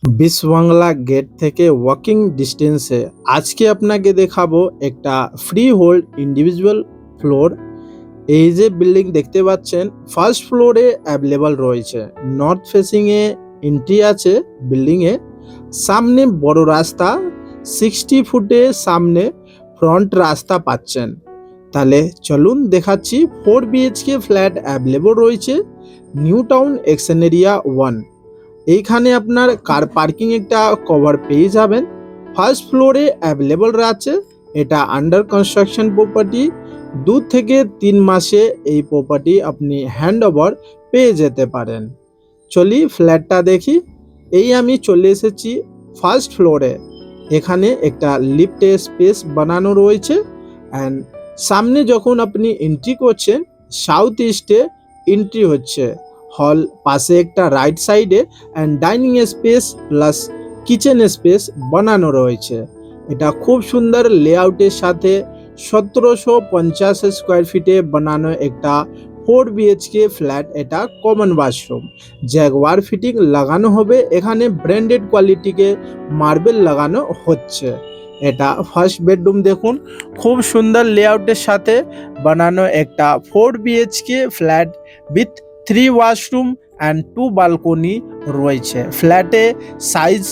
বিশ বাংলা গেট থেকে ওয়াকিং ডিস্টেন্সে আজকে আপনাকে দেখাবো একটা ফ্রি হোল্ড ইন্ডিভিজুয়াল ফ্লোর। এই যে বিল্ডিং দেখতে পাচ্ছেন ফার্স্ট ফ্লোরে অ্যাভেলেবল রয়েছে। নর্থ ফেসিংয়ে এন্ট্রি আছে বিল্ডিংয়ে। সামনে বড় রাস্তা, 60 ফুটে সামনে ফ্রন্ট রাস্তা পাচ্ছেন। তাহলে চলুন দেখাচ্ছি। 4 BHK ফ্ল্যাট অ্যাভেলেবল রয়েছে নিউ টাউন এক্সেন এরিয়া 1। এইখানে আপনার কার পার্কিং একটা কভার পেয়ে যাবেন। ফার্স্ট ফ্লোরে অ্যাভেলেবল আছে। এটা আন্ডার কনস্ট্রাকশন প্রপার্টি। 2 থেকে 3 মাসে এই প্রপার্টি আপনি হ্যান্ড ওভার পেয়ে যেতে পারেন। চলি ফ্ল্যাটটা দেখি। এই আমি চলে এসেছি ফার্স্ট ফ্লোরে। এখানে একটা লিফটে স্পেস বানানো রয়েছে অ্যান্ড সামনে যখন আপনি এন্ট্রি করছেন সাউথ ইস্টে এন্ট্রি হচ্ছে। হল পাশে একটা রাইট সাইডে and dining space plus kitchen space বানানো রয়েছে। এটা খুব সুন্দর লেআউটের সাথে 1750 স্কোয়ার ফিটে বানানো একটা 4 BHK ফ্ল্যাট। এটা কমন বাথরুম, জ্যাগুয়ার ফিটিং লাগানো হবে। এখানে ব্র্যান্ডেড কোয়ালিটিকে মার্বেল লাগানো হচ্ছে। এটা ফার্স্ট বেডরুম দেখুন, খুব সুন্দর লেআউটের সাথে বানানো একটা 4 BHK flat with 3 washroom and 2 balcony রয়েছে। ফ্ল্যাটে সাইজ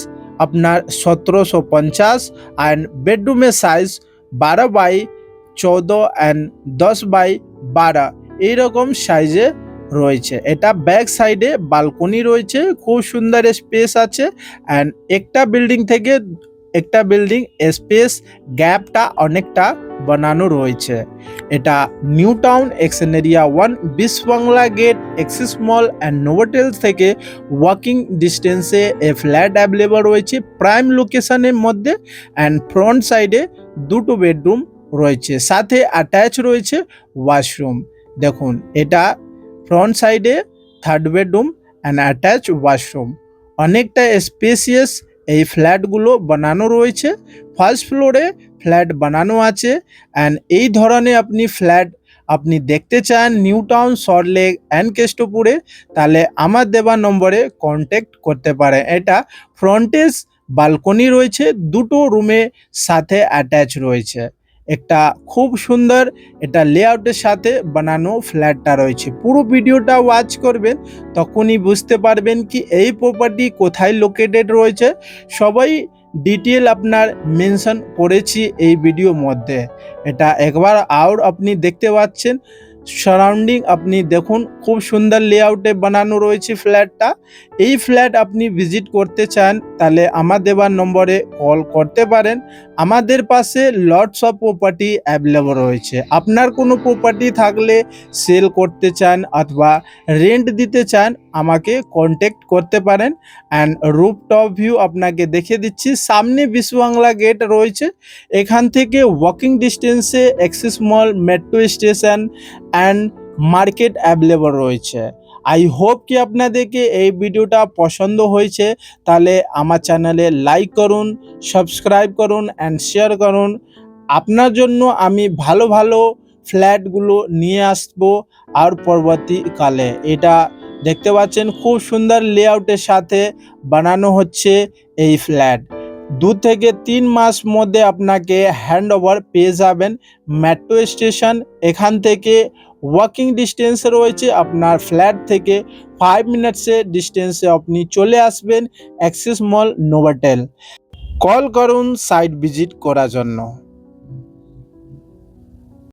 আপনার 1750 অ্যান্ড বেডরুমের সাইজ 12x14 অ্যান্ড 10x12 এইরকম সাইজে রয়েছে। এটা ব্যাক সাইডে বালকনি রয়েছে, খুব সুন্দর স্পেস আছে অ্যান্ড একটা বিল্ডিং থেকে একটা বিল্ডিং স্পেস গ্যাপটা অনেকটা বানানো রয়েছে। এটা new town এক্সেন area 1 Biswa Bangla gate Axis mall and Novotel থেকে ওয়াকিং ডিস্টেন্সে এ ফ্ল্যাট অ্যাভেলেবল রয়েছে প্রাইম লোকেশনের মধ্যে অ্যান্ড ফ্রন্ট সাইডে 2 বেডরুম রয়েছে, সাথে অ্যাটাচ রয়েছে ওয়াশরুম। দেখুন এটা ফ্রন্ট সাইডে 3rd bedroom and attach washroom. অনেকটা স্পেসিয়াস এই ফ্ল্যাটগুলো বানানো রয়েছে। ফার্স্ট ফ্লোরে ফ্ল্যাট বানানো আছে অ্যান্ড এই ধরনের আপনি ফ্ল্যাট আপনি দেখতে চান নিউ টাউন, সল্টলেক অ্যান্ড কেষ্টপুরে, তাহলে আমার দেওয়া নম্বরে কন্ট্যাক্ট করতে পারে। এটা ফ্রন্টেজ বালকনি রয়েছে, 2 রুমে সাথে অ্যাটাচ রয়েছে। একটা খুব সুন্দর এটা লেআউটের সাথে বানানো ফ্ল্যাটটা রয়েছে। পুরো ভিডিওটা ওয়াচ করবেন, তখনই বুঝতে পারবেন কি এই প্রপার্টি কোথায় লোকেটেড রয়েছে। সবাই ডিটেল আপনার মেনশন করেছি এই ভিডিওর মধ্যে। এটা একবার আর আপনি দেখতে পাচ্ছেন সারাউন্ডিং আপনি দেখুন, খুব সুন্দর লেআউটে বানানো রয়েছে ফ্ল্যাটটা। এই ফ্ল্যাট আপনি ভিজিট করতে চান তাহলে আমার দেওয়ার নম্বরে কল করতে পারেন। আমাদের পাশে লটস অফ প্রপার্টি অ্যাভেলেবল রয়েছে। আপনার কোনো প্রপার্টি থাকলে সেল করতে চান অথবা রেন্ট দিতে চান, আমাকে কন্ট্যাক্ট করতে পারেন। অ্যান্ড রুফটপ ভিউ আপনাকে দেখে দিচ্ছি। সামনে বিশ বাংলা গেট রয়েছে, এখান থেকে ওয়াকিং ডিস্টেন্সে Axis mall, metro station and market available রয়েছে। আই হোপ কি আপনাদেরকে এই ভিডিওটা পছন্দ হয়েছে। তাহলে আমার চ্যানেলে লাইক করুন, সাবস্ক্রাইব করুন অ্যান্ড শেয়ার করুন। আপনার জন্য আমি ভালো ভালো ফ্ল্যাটগুলো নিয়ে আসবো আর পরবর্তীকালে। এটা দেখতে পাচ্ছেন খুব সুন্দর লেআউটের সাথে বানানো হচ্ছে এই ফ্ল্যাট। 2 থেকে 3 মাস মধ্যে আপনাকে হ্যান্ড ওভার পেয়ে যাবেন। মেট্রো স্টেশন এখান থেকে ওয়াকিং ডিস্টেন্সে রয়েছে। আপনার ফ্ল্যাট থেকে 5 মিনিটসের ডিস্টেন্সে আপনি চলে আসবেন এক্সিস মল, নোভোটেল। কল করুন সাইট ভিজিট করার জন্য।